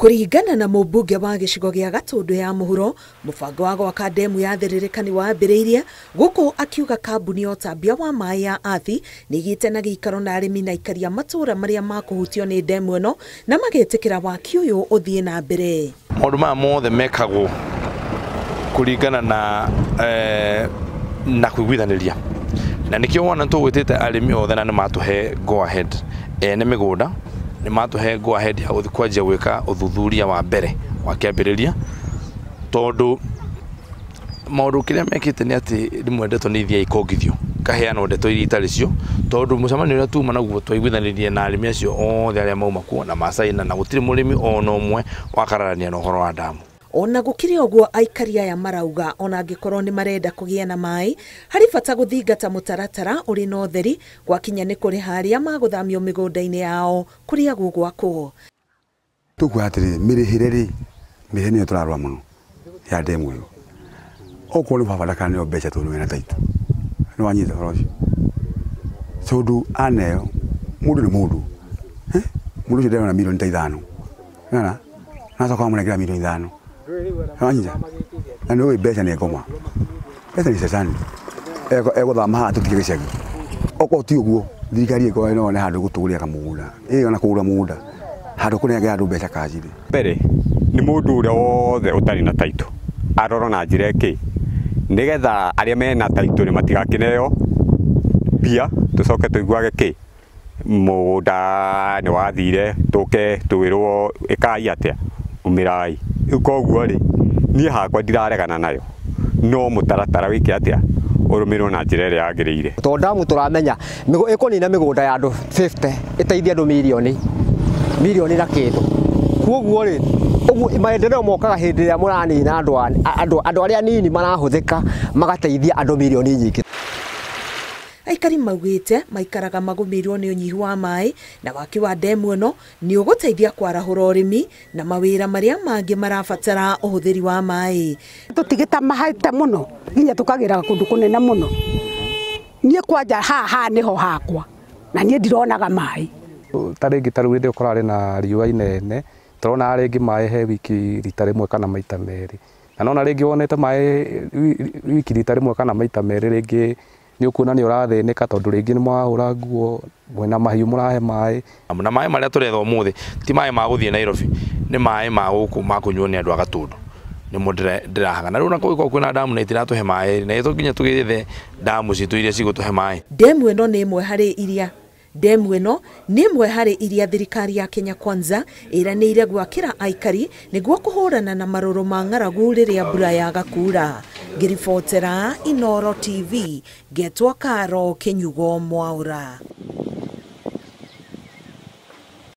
Kuringana na mũmbunge wa gĩcigo gĩa Gatũndũ ya mũhuro, mũbango wa gwaka ndemu ya Thĩrĩrĩka nĩ wambĩrĩirie, gũkũ akiuga kambuni ya ũtambia wa maĩ ya Athi nĩgĩte na gĩikaro na arĩmi na aikaria matũũra marĩa makũhutio nĩ ndemu ĩno na magĩtĩkĩra waki ũyũ ũthiĩ na mbere. Maũndũ maya mothe mekagwo kũringana na kũiguithanĩria, na nĩkĩo wona tũgwĩtĩte arĩmi othe na nĩ matũhe go ahead nĩ mĩgũnda nĩ matũhe go ahead ya gũthiĩ kwanjia gwĩka ũthuthuria wa mbere wa kĩambĩrĩria, tondũ maũndũ kĩrĩa mekĩte nĩ atĩ rĩmwe ndeto nĩ ithiaga ikongithio kaheana ndeto iria itarĩ cio, tondũ mũcemanio ũrĩa tuma naguo twaiguithanĩrie na arĩmi acio othe arĩa mauma kuo na macaina na gũtirĩ mũrĩmi ona ũmwe wakararania na ũhoro wa ndamu. Ona gũkĩrĩ ũguo aikari aya marauga ona angĩkorwo nĩ marenda kũgĩa na maĩ, harĩ bata gũthingata mũtaratara ũrĩ na ũtheri gwakinya nĩ kũrĩ harĩa magũthamio mĩgũnda-inĩ yao kũrĩa gũgwakwo. Tũkuga atĩrĩ mĩrĩhĩre nĩyo tũrarũa mũno ya ndemu ĩyo. Okorwo nĩ babaraka nĩyo mbeca tondũ wĩna taitũ nĩ wanyita ũhoro ũcio, tondũ aneo mũndũ nĩ mũndũ mũndũ ũcio ndarĩ na mirioni ta 5 na nacoka wamũnengera mirioni 5 wanyita na nĩ mbeca nĩ ngoma mbeca nĩ cecani egũthama haha tũtige gĩcagi. Okorwo ti ũguo thirikari ĩkorwo no nĩ handũ gũtũgũria kamũgũnda ona kũgũra mũgũnda handũ kũnengera andũ mbeca kajire. Mbere nĩ mũndũ ũrĩa wothe ũtarĩ na taitũ arorwo na njĩra ĩkĩ nĩgetha arĩa mena taitũ nĩ matigakĩneo mbia, tũcoke tũiguage kĩ mũgũnda nĩ wathire tũke twĩrwo ĩkai atĩa umĩrai. Rĩu koguo rĩ niĩ hakwa ndiraregana nayo, no mũtaratara wĩke atĩa ũrũmĩrĩrwo na njĩra ĩrĩa yagĩrĩire. Tondũ ndamu tũramenya ĩkũnina mĩgũnda ya andũ 50 ĩteithia andũ milioni na kĩndũ. Koguo rĩ ũguo maendeleo mokaga hĩndĩ ĩrĩa mũranina andũ arĩa nini marahũthĩka magateithia andũ milioni nyingĩ. Aikari maugĩte maikaraga magũmĩirwo nĩ ũnyihu wa maĩ na waki wa ndemu ĩno nĩ ũgũteithia kwarahũra ũrĩmi na mawĩra marĩa mangĩ marabatara ũhũthĩri wa maĩ. Tũtigĩta mahate mũno nginya tũkagĩra kũndũ kũnene mũno. Niĩ kwanja haha nĩho hakwa na niĩ ndironaga maĩ. Tarĩngĩ tarĩu hĩndĩ ũkorwo arĩ na riũa inene tũrona rĩngĩ maĩ he wiki rita rĩmwe kana maita merĩ, na nona rĩngĩ wonete maĩ wiki rita rĩmwe kana maita merĩ rĩngĩ nĩ ũkuona nĩ ũrathĩnĩka tondũ rĩngĩ nĩ mwahũra nguo mwena mahiũ mũrahe maĩ. Na maĩ marĩa tũretha ũmũthĩ ti maĩ ma gũthiĩ Nairobi, nĩ maĩ ma gũkũ ma kũnyuo nĩ andũ a Gatũndũ nĩmo ndĩrahaga. Na rĩu na kũngĩkorwo kwĩna ndamu na itiratũhe maĩ na tũkinya tũgĩethe ndamu citũ iria cigũtũhe maĩ. Ndemu ĩno nĩ ĩmwe harĩ iria Ndemu ĩno nĩ ĩmwe harĩ iria thirikari ya Kenya Kwanza ĩranĩire gwakĩra aikari nĩguo kũhũrana na marũrũ ma ng'aragu rĩrĩa mbura yaga kuura. Ngĩribotera Inooro TV, Getwa Karo Kenyugo Mwaura.